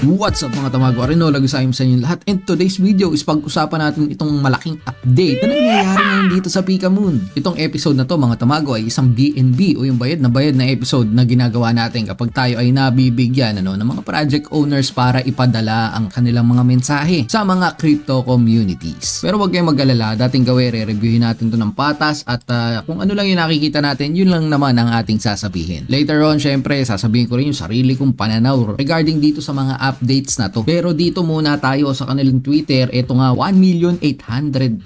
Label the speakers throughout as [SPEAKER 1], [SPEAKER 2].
[SPEAKER 1] What's up mga tamago? Arino, lagusayim sa inyo lahat. And today's video is pag-usapan natin itong malaking update na nangyayari ngayon dito sa Pika Moon. Itong episode na to mga tamago ay isang BNB o yung bayad na episode na ginagawa natin kapag tayo ay nabibigyan ng mga project owners para ipadala ang kanilang mga mensahe sa mga crypto communities. Pero wag kayong mag-alala, dating gawin, reviewin natin to ng patas at kung ano lang yung nakikita natin, yun lang naman ang ating sasabihin. Later on, syempre, sasabihin ko rin yung sarili kong pananaw regarding dito sa mga updates na to. Pero dito muna tayo sa kanilang Twitter. Ito nga, $1,800,000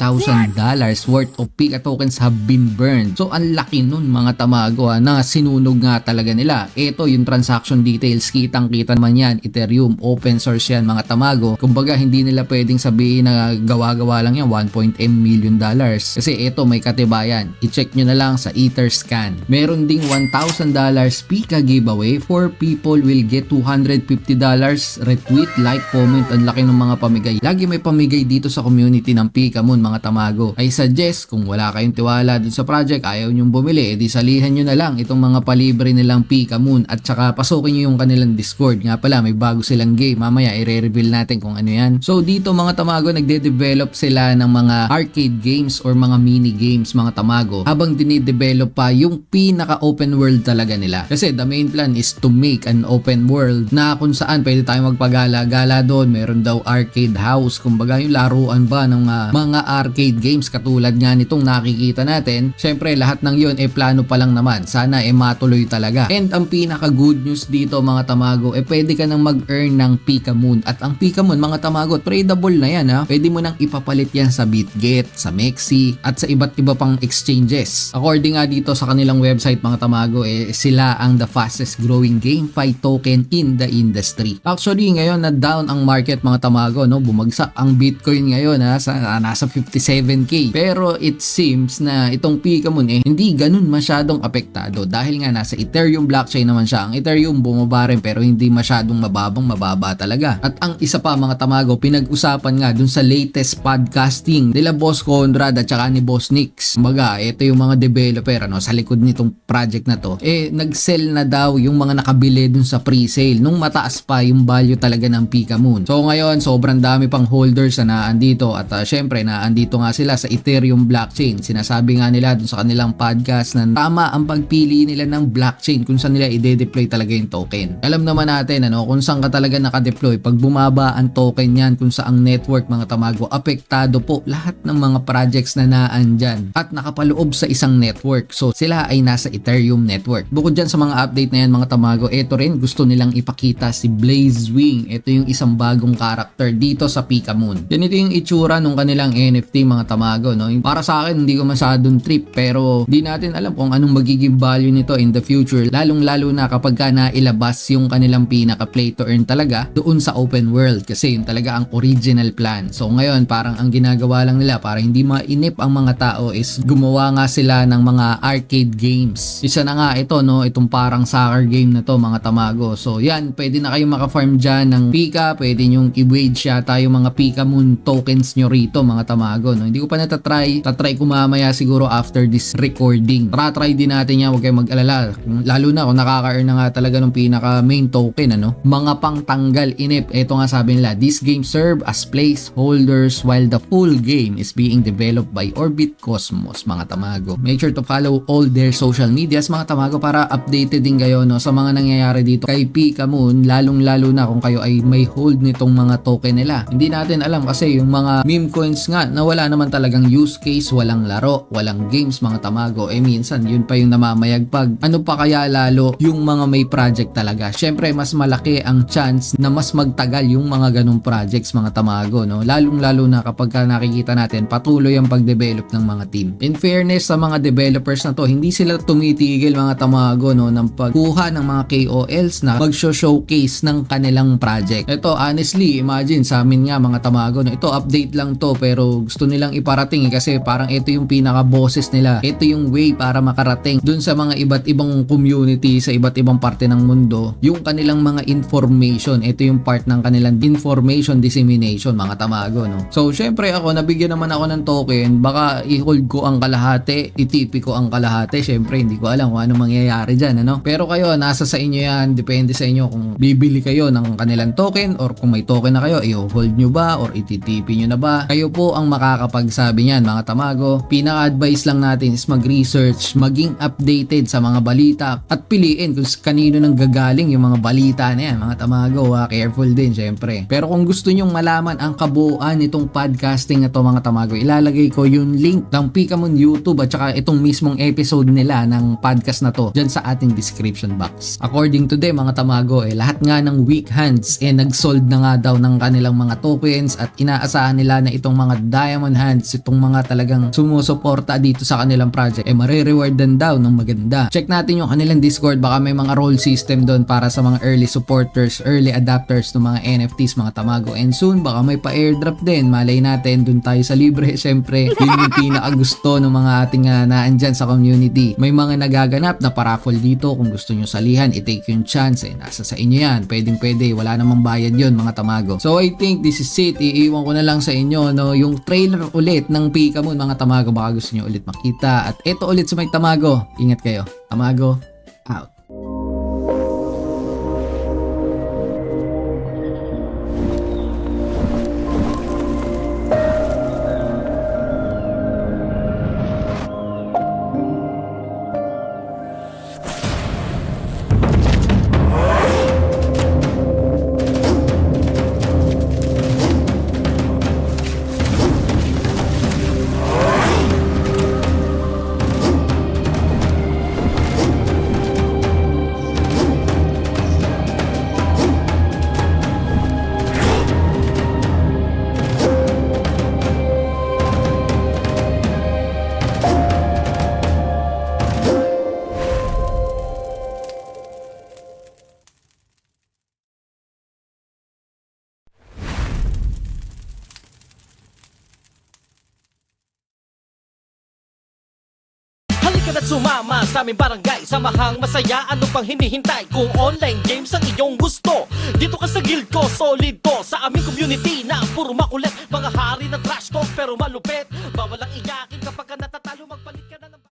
[SPEAKER 1] worth of Pika tokens have been burned. So, ang laki nun mga tamago na sinunog nga talaga nila. Ito yung transaction details. Kitang-kita naman yan. Ethereum, open source yan mga tamago. Kumbaga, hindi nila pwedeng sabihin na gawa-gawa lang yan, $1.m million. Kasi ito may katibayan. I-check nyo na lang sa Etherscan. Meron ding $1,000 Pika giveaway. 4 people will get $250 retweet, like, comment. Ang laki ng mga pamigay. Lagi may pamigay dito sa community ng Pika Moon mga tamago. I suggest kung wala kayong tiwala dun sa project, ayaw nyong bumili, edi salihan nyo na lang itong mga palibre nilang Pika Moon at saka pasukin nyo yung kanilang Discord. Nga pala may bago silang game, mamaya i-reveal natin kung ano yan. So dito mga tamago, nagde-develop sila ng mga arcade games or mga mini games mga tamago habang dinidevelop pa yung pinaka open world talaga nila. Kasi the main plan is to make an open world na kung saan pwede tayong magpagala-gala doon. Meron daw arcade house, kumbaga yung laruan ba ng mga arcade games katulad nga nitong nakikita natin. Syempre lahat ng yun plano pa lang naman, sana matuloy talaga. And ang pinaka good news dito mga tamago, pwede ka nang mag-earn ng Pika Moon. At ang Pika Moon mga tamago, tradable na yan pwede mo nang ipapalit yan sa BitGet, sa Mexi at sa iba't iba pang exchanges. According nga dito sa kanilang website mga tamago, sila ang the fastest growing GameFi token in the industry. Actually ngayon na down ang market mga tamago, bumagsak ang Bitcoin ngayon nasa 57k. Pero it seems na itong Pika Moon hindi ganun masyadong apektado dahil nga nasa Ethereum blockchain naman siya. Ang Ethereum bumaba rin pero hindi masyadong mababa talaga. At ang isa pa mga tamago, pinag-usapan nga dun sa latest podcasting nila Boss Conrad at saka ni Boss Nix. Kumbaga, ito yung mga developer sa likod nitong project na to. Nag-sell na daw yung mga nakabili dun sa pre-sale nung mataas pa yung value talaga ng Pika Moon. So ngayon, sobrang dami pang holders na naandito at syempre naandito nga sila sa Ethereum blockchain. Sinasabi nga nila dun sa kanilang podcast na tama ang pagpili nila ng blockchain kung saan nila i-deploy talaga yung token. Alam naman natin kung saan ka talaga naka-deploy. Pag bumaba ang token yan kung saang network mga tamago, apektado po lahat ng mga projects na naandyan at nakapaloob sa isang network. So sila ay nasa Ethereum network. Bukod dyan sa mga update na yan mga tamago, ito rin gusto nilang ipakita si Blazewing. Ito yung isang bagong character dito sa Pika Moon. Yan ito yung itsura ng kanilang NFT mga tamago. Para sa akin hindi ko masyadong trip pero di natin alam kung anong magiging value nito in the future, lalong lalo na kapag nailabas yung kanilang pinaka play to earn talaga doon sa open world kasi yun talaga ang original plan. So ngayon parang ang ginagawa lang nila para hindi mainip ang mga tao is gumawa nga sila ng mga arcade games. Isa na nga ito itong parang soccer game na to mga tamago. So yan, pwede na kayong maka-farm dyan ng Pika, pwede nyong i-wage yata yung mga Pika Moon tokens nyo rito mga tamago. Hindi ko pa tatry ko mamaya siguro after this recording. Try din natin yan, huwag kayong mag-alala. Lalo na kung nakaka-earn na nga talaga ng pinaka main token mga pangtanggal inip. Ito nga sabi nila, this game serve as placeholders while the full game is being developed by Orbit Cosmos mga tamago. Make sure to follow all their social medias mga tamago para updated din kayo sa mga nangyayari dito kay Pika Moon, lalong lalo na kung kayo ay may hold nitong mga token nila. Hindi natin alam kasi yung mga meme coins nga na wala naman talagang use case, walang laro, walang games mga tamago, minsan yun pa yung namamayagpag. Ano pa kaya lalo yung mga may project talaga. Syempre mas malaki ang chance na mas magtagal yung mga ganong projects mga tamago, lalong lalo na kapag nakikita natin patuloy ang pag-develop ng mga team. In fairness sa mga developers na to, hindi sila tumitigil mga tamago ng pagkuha ng mga KOLs na mag-showcase ng kanilang project. Ito honestly, imagine sa amin nga mga tamago, ito update lang to pero gusto nilang iparating kasi parang ito yung pinaka bosses nila. Ito yung way para makarating dun sa mga iba't ibang community sa iba't ibang parte ng mundo yung kanilang mga information. Ito yung part ng kanilang information dissemination mga tamago So syempre ako, nabigyan naman ako ng token, baka i-hold ko ang kalahati, itipi ko ang kalahati. Syempre hindi ko alam kung ano mangyayari dyan Pero kayo, nasa sa inyo yan, depende sa inyo kung bibili kayo ng ang kanilang token, or kung may token na kayo, i-hold nyo ba or ititipi nyo na ba? Kayo po ang makakapagsabi niyan mga tamago. Pinaka-advice lang natin is mag-research, maging updated sa mga balita at piliin kung kanino nang gagaling yung mga balita na yan mga tamago. Careful din syempre. Pero kung gusto nyong malaman ang kabuuan nitong podcasting na to mga tamago, ilalagay ko yung link ng Pikamun YouTube at saka itong mismong episode nila ng podcast na to dyan sa ating description box. According to them mga tamago, lahat nga ng weak hands nag-sold na nga daw ng kanilang mga tokens at inaasahan nila na itong mga diamond hands, itong mga talagang sumusuporta dito sa kanilang project, marere-rewardan daw ng maganda. Check natin yung kanilang Discord, baka may mga role system doon para sa mga early supporters, early adapters ng mga NFTs mga tamago, and soon baka may pa-airdrop din, malay natin doon tayo sa libre. Syempre yun yung pinakagusto ng mga ating naandyan sa community. May mga nagaganap na paraffle dito, kung gusto nyo salihan, i-take yung chance, nasa sa inyo yan, pwedeng pwede, wala namang bayad yun mga tamago. So I think this is it, iiwan ko na lang sa inyo yung trailer ulit ng Pikamun mga tamago, baka gusto nyo ulit makita. At eto ulit sa may tamago, ingat kayo, tamago out.
[SPEAKER 2] Halika na't sumama sa aming barangay, samahang masaya, ano pang hinihintay? Kung online games ang iyong gusto, dito ka sa guild ko, solid to. Sa aming community na puro makulit, mga hari ng trash talk pero malupit, bawalang iyakin.